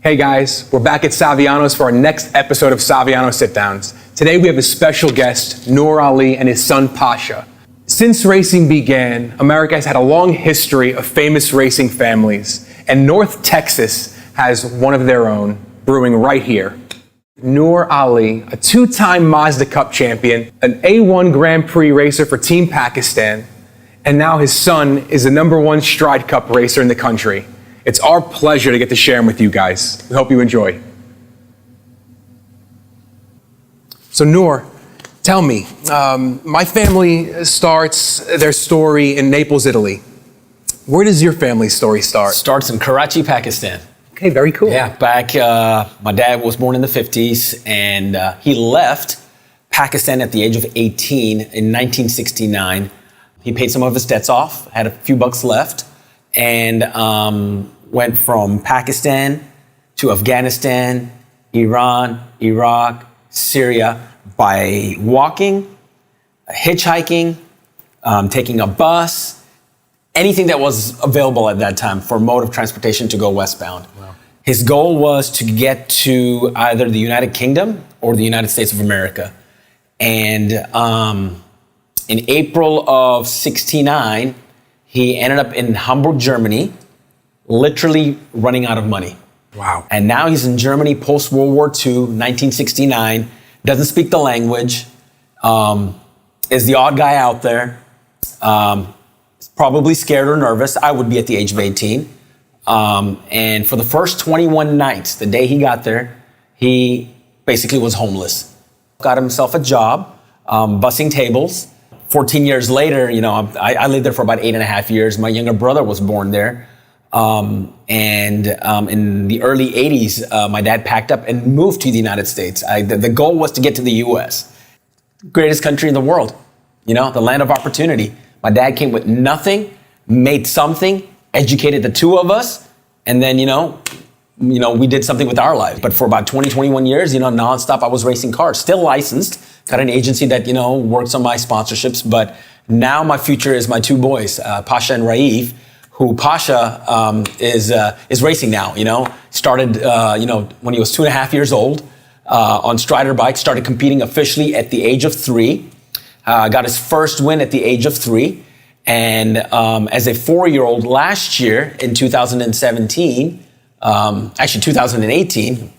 Hey guys, we're back at Savianos for our next episode of Savianos Sit Downs. Today we have a special guest, Nur Ali and his son Pasha. Since racing began, America has had a long history of famous racing families, and North Texas has one of their own, brewing right here. Nur Ali, a two-time Mazda Cup champion, an A1 Grand Prix racer for Team Pakistan, and now his son is the #1 Stride Cup racer in the country. It's our pleasure to get to share him with you guys. We hope you enjoy. So Noor, tell me, my family starts their story in Naples, Italy. Where does your family story start? Starts in Karachi, Pakistan. Okay, very cool. Yeah, back, my dad was born in the 50s, and he left Pakistan at the age of 18 in 1969. He paid some of his debts off, had a few bucks left, and went from Pakistan to Afghanistan, Iran, Iraq, Syria by walking, hitchhiking, taking a bus, anything that was available at that time for mode of transportation to go westbound. Wow. His goal was to get to either the United Kingdom or the United States of America. And in April of '69, he ended up in Hamburg, Germany, literally running out of money. Wow. And now he's in Germany post-World War II, 1969, doesn't speak the language, is the odd guy out there, probably scared or nervous. I would be at the age of 18. And for the first 21 nights, the day he got there, he basically was homeless. Got himself a job, bussing tables. 14 years later, I lived there for about 8.5 years. My younger brother was born there. And in the early 80s, my dad packed up and moved to the United States. The goal was to get to the US. Greatest country in the world, the land of opportunity. My dad came with nothing, made something, educated the two of us, and then, we did something with our lives. But for about 20, 21 years, nonstop, I was racing cars, still licensed, got an agency that, works on my sponsorships. But now my future is my two boys, Pasha and Raif, who Pasha is racing now, started, when he was 2.5 years old on Strider bikes, started competing officially at the age of 3, got his first win at the age of 3. And as a 4-year-old last year in 2017, actually 2018,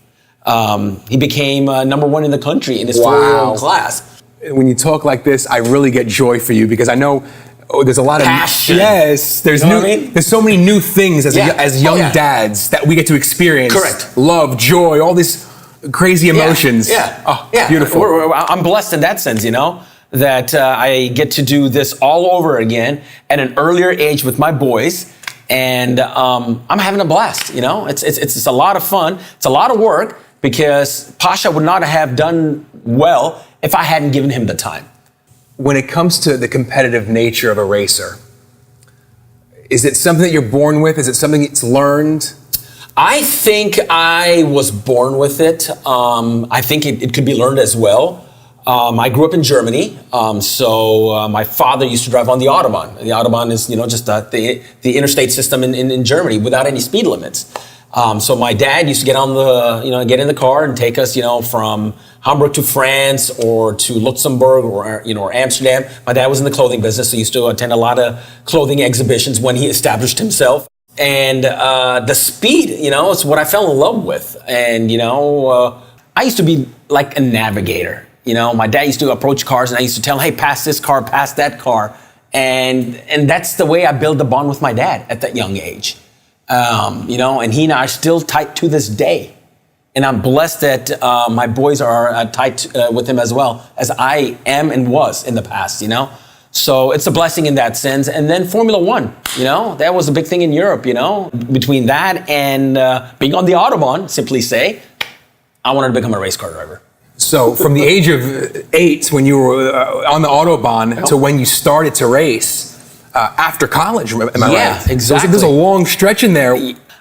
he became #1 in the country in his 4-year-old class. When you talk like this, I really get joy for you because I know there's a lot of passion. Yes, there's there's so many new things as young dads that we get to experience. Correct. Love, joy, all these crazy emotions. Yeah. Beautiful. I'm blessed in that sense, that I get to do this all over again at an earlier age with my boys, and I'm having a blast. It's a lot of fun. It's a lot of work because Pasha would not have done well if I hadn't given him the time. When it comes to the competitive nature of a racer, is it something that you're born with? Is it something that's learned? I think I was born with it. I think it could be learned as well. I grew up in Germany, so my father used to drive on the Autobahn. The Autobahn is, just the interstate system in Germany without any speed limits. So my dad used to get in the car and take us, from Hamburg to France or to Luxembourg or Amsterdam. My dad was in the clothing business, so he used to attend a lot of clothing exhibitions when he established himself. And the speed, it's what I fell in love with. And, I used to be like a navigator. My dad used to approach cars and I used to tell him, hey, pass this car, pass that car. And that's the way I built the bond with my dad at that young age. And he and I are still tight to this day. And I'm blessed that my boys are tight with him as well as I am and was in the past, So it's a blessing in that sense. And then Formula One, that was a big thing in Europe, Between that and being on the Autobahn, simply say, I wanted to become a race car driver. So from the age of 8, when you were on the Autobahn, to when you started to race after college, am I right? Yeah, exactly. There's a long stretch in there.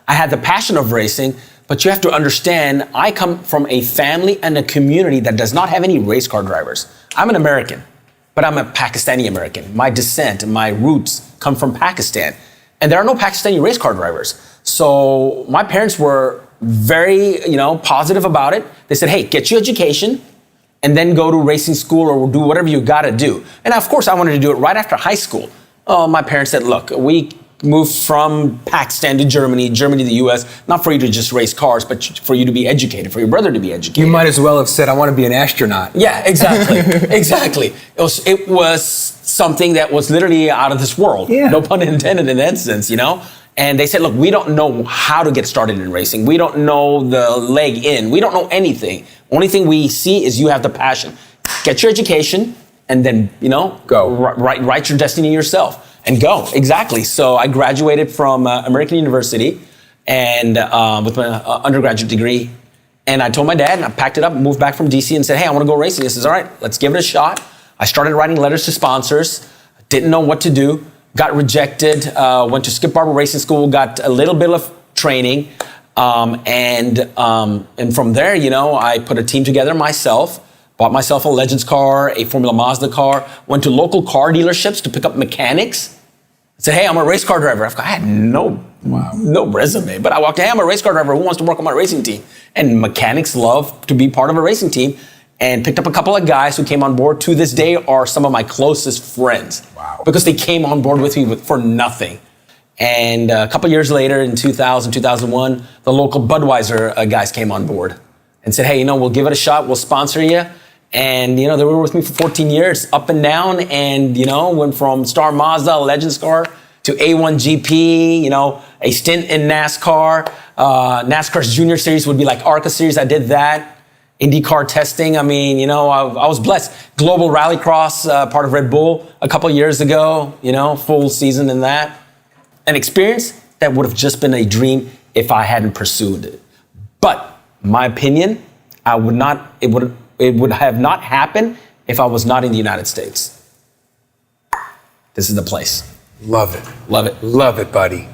I had the passion of racing, but you have to understand, I come from a family and a community that does not have any race car drivers. I'm an American, but I'm a Pakistani American. My descent, my roots come from Pakistan. And there are no Pakistani race car drivers. So my parents were very, positive about it. They said, hey, get your education and then go to racing school or do whatever you got to do. And of course, I wanted to do it right after high school. My parents said, look, we moved from Pakistan to Germany, Germany to the US, not for you to just race cars, but for you to be educated, for your brother to be educated. You might as well have said, I want to be an astronaut. Yeah, exactly. Exactly. It was something that was literally out of this world. Yeah. No pun intended in that sense, And they said, look, we don't know how to get started in racing. We don't know the leg in. We don't know anything. Only thing we see is you have the passion. Get your education and then, go. Write your destiny yourself. And go, exactly. So I graduated from American University and with my undergraduate degree. And I told my dad, and I packed it up, moved back from DC and said, hey, I want to go racing. He says, all right, let's give it a shot. I started writing letters to sponsors, didn't know what to do, got rejected, went to Skip Barber Racing School, got a little bit of training. And from there, I put a team together myself. Bought myself a Legends car, a Formula Mazda car, went to local car dealerships to pick up mechanics. I said, hey, I'm a race car driver. I had no resume, but I walked in, hey, I'm a race car driver. Who wants to work on my racing team? And mechanics love to be part of a racing team, and picked up a couple of guys who came on board. To this day are some of my closest friends. Wow. Because they came on board with me for nothing. And a couple years later, in 2000, 2001, the local Budweiser guys came on board and said, hey, we'll give it a shot. We'll sponsor you. And, they were with me for 14 years, up and down, and, went from Star Mazda, Legends car, to A1 GP, a stint in NASCAR. NASCAR's junior series would be like ARCA series. I did that. IndyCar testing. I was blessed. Global Rallycross, part of Red Bull a couple years ago, full season in that. An experience that would have just been a dream if I hadn't pursued it. But my opinion, it would have not happened if I was not in the United States. This is the place. Love it. Love it. Love it, buddy.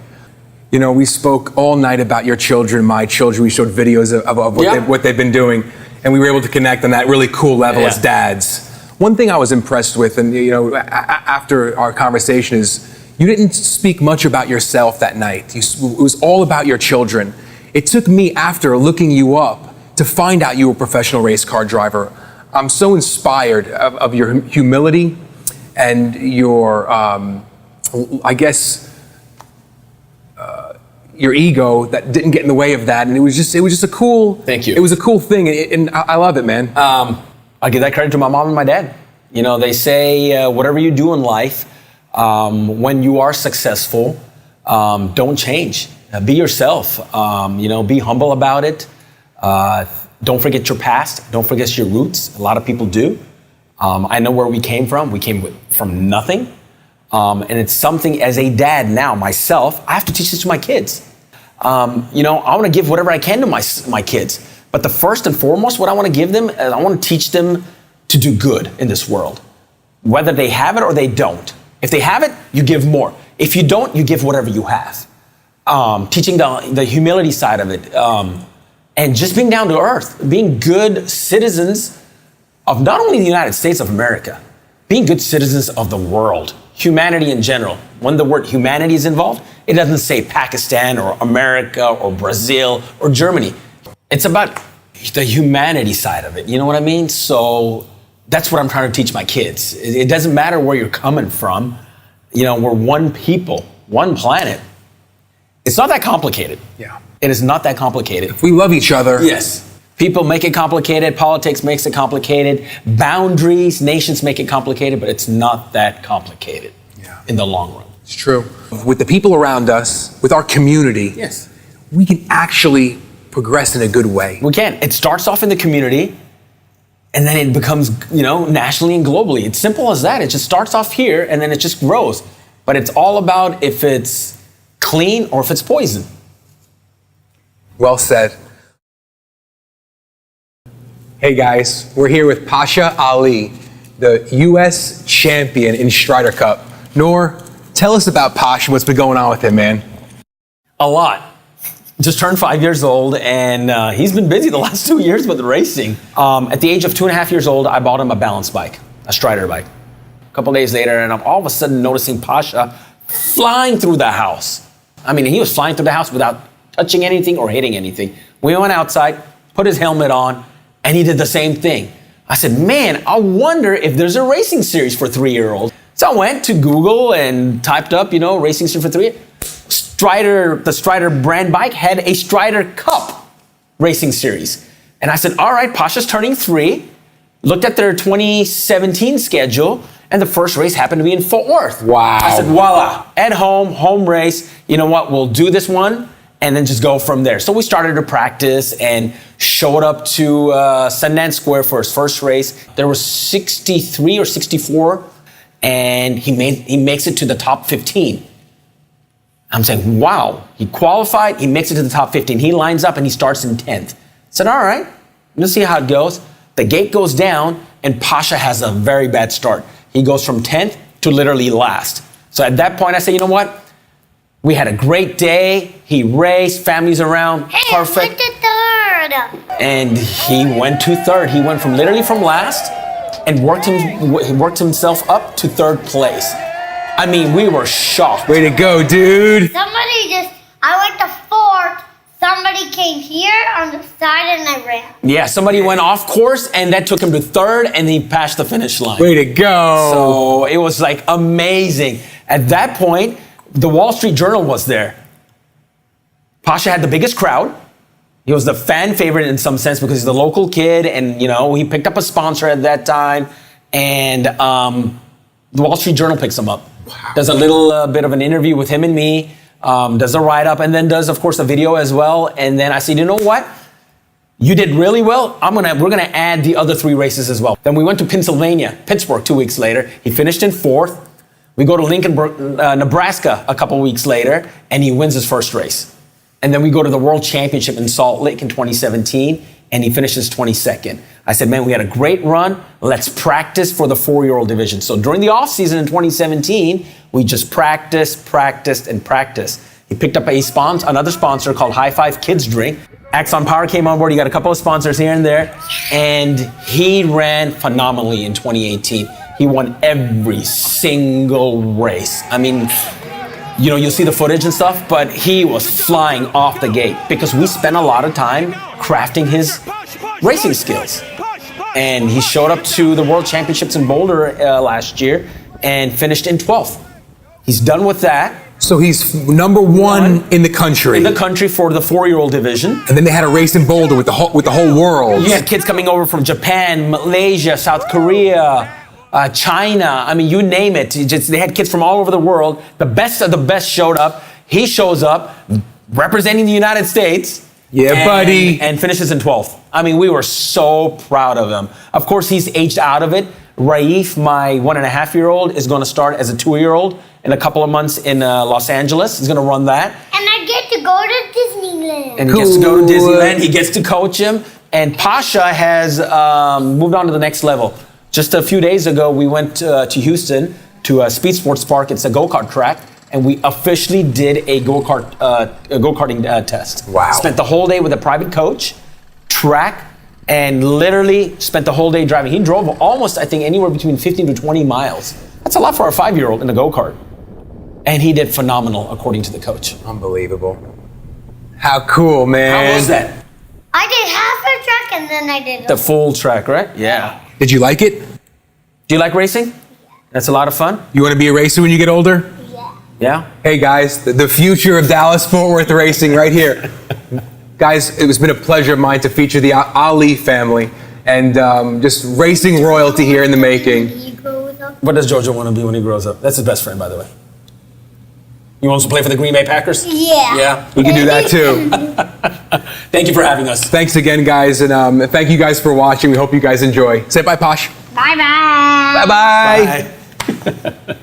We spoke all night about your children, my children. We showed videos of what they've been doing, and we were able to connect on that really cool level as dads. One thing I was impressed with, and after our conversation, is you didn't speak much about yourself that night. It was all about your children. It took me, after looking you up, to find out you were a professional race car driver. I'm so inspired of your humility and your, your ego that didn't get in the way of that. And it was just a cool. Thank you. It was a cool thing, and I love it, man. I give that credit to my mom and my dad. They say whatever you do in life, when you are successful, don't change. Be yourself. Be humble about it. Don't forget your past. Don't forget your roots. A lot of people do. I know where we came from. We came from nothing. And it's something as a dad now, myself, I have to teach this to my kids. I want to give whatever I can to my kids. But the first and foremost, what I want to give them, I want to teach them to do good in this world. Whether they have it or they don't. If they have it, you give more. If you don't, you give whatever you have. Teaching the humility side of it. And just being down to earth, being good citizens of not only the United States of America, being good citizens of the world, humanity in general. When the word humanity is involved, it doesn't say Pakistan or America or Brazil or Germany. It's about the humanity side of it, you know what I mean? So that's what I'm trying to teach my kids. It doesn't matter where you're coming from. We're one people, one planet. It's not that complicated. Yeah. It is not that complicated. If we love each other. Yes. People make it complicated. Politics makes it complicated. Boundaries, nations make it complicated, but it's not that complicated in the long run. It's true. With the people around us, with our community, yes, we can actually progress in a good way. We can. It starts off in the community, and then it becomes, nationally and globally. It's simple as that. It just starts off here, and then it just grows. But it's all about if it's clean or if it's poison. Well said. Hey guys, we're here with Pasha Ali, the U.S. champion in Strider Cup. Noor, tell us about Pasha, what's been going on with him, man? A lot. Just turned 5 years old, and he's been busy the last 2 years with racing. At the age of 2.5 years old, I bought him a balance bike, a Strider bike. A couple days later, and I'm all of a sudden noticing Pasha flying through the house. He was flying through the house without touching anything or hitting anything. We went outside, put his helmet on, and he did the same thing. I said, man, I wonder if there's a racing series for 3-year-olds. So I went to Google and typed up, racing series for 3. The Strider brand bike had a Strider Cup racing series. And I said, all right, Pasha's turning 3. Looked at their 2017 schedule, and the first race happened to be in Fort Worth. Wow. I said, voila, at home race. You know what, we'll do this one and then just go from there. So we started to practice and showed up to Sundance Square for his first race. There was 63 or 64, and he makes it to the top 15. I'm saying, wow, he qualified, he makes it to the top 15. He lines up and he starts in 10th. I said, all right, let's see how it goes. The gate goes down, and Pasha has a very bad start. He goes from 10th to literally last. So at that point, I say, you know what? We had a great day. He raced, family's around, perfect. Went to 3rd. And he went to 3rd. He went from last and worked himself up to 3rd place. I mean, we were shocked. Way to go, dude. I went to 4th. Somebody came here on the side and I ran. Yeah, somebody went off course and that took him to 3rd and he passed the finish line. Way to go. So it was like amazing. At that point, the Wall Street Journal was there. Pasha had the biggest crowd. He was the fan favorite in some sense because he's the local kid and, he picked up a sponsor at that time. And the Wall Street Journal picks him up. Wow. Does a little bit of an interview with him and me. Does a write-up and then does, of course, a video as well. And then I said, you know what? You did really well. We're gonna add the other 3 races as well. Then we went to Pittsburgh 2 weeks later. He finished in 4th. We go to Lincoln, Nebraska a couple weeks later, and he wins his first race. And then we go to the World Championship in Salt Lake in 2017, and he finishes 22nd. I said, man, we had a great run. Let's practice for the 4-year-old division. So during the offseason in 2017, we just practiced. He picked up another sponsor called High Five Kids Drink. Axon Power came on board. He got a couple of sponsors here and there. And he ran phenomenally in 2018. He won every single race. I mean, you'll see the footage and stuff, but he was flying off the gate because we spent a lot of time crafting his racing skills. And he showed up to the World Championships in Boulder last year and finished in 12th. He's done with that. So he's number one in the country. In the country for the 4-year-old division. And then they had a race in Boulder with the whole world. You had kids coming over from Japan, Malaysia, South Korea, China. I mean, you name it. They had kids from all over the world. The best of the best showed up. He shows up representing the United States. Yeah, buddy. And finishes in 12th. I mean, we were so proud of him. Of course, he's aged out of it. Raif, my 1.5-year-old, is going to start as a 2-year-old in a couple of months in Los Angeles. He's going to run that. And I get to go to Disneyland. And he gets to go to Disneyland. He gets to coach him. And Pasha has moved on to the next level. Just a few days ago, we went to Houston to Speed Sports Park. It's a go-kart track. And we officially did a go-karting test. Wow. Spent the whole day with a private coach, track, and literally spent the whole day driving. He drove almost, I think, anywhere between 15 to 20 miles. That's a lot for a 5-year-old in a go-kart. And he did phenomenal, according to the coach. Unbelievable. How cool, man. How was that? I did half a track and then I did The full track, right? Yeah. Did you like it? Do you like racing? That's a lot of fun? You want to be a racer when you get older? Yeah? Hey guys, the future of Dallas Fort Worth racing right here. Guys, it's been a pleasure of mine to feature the Ali family and just racing royalty here in the making. What does Jojo want to be when he grows up? That's his best friend, by the way. You want to play for the Green Bay Packers? Yeah. Yeah? We can do that too. Thank you for having us. Thanks again, guys, and thank you guys for watching. We hope you guys enjoy. Say bye, Posh. Bye-bye. Bye-bye. Bye.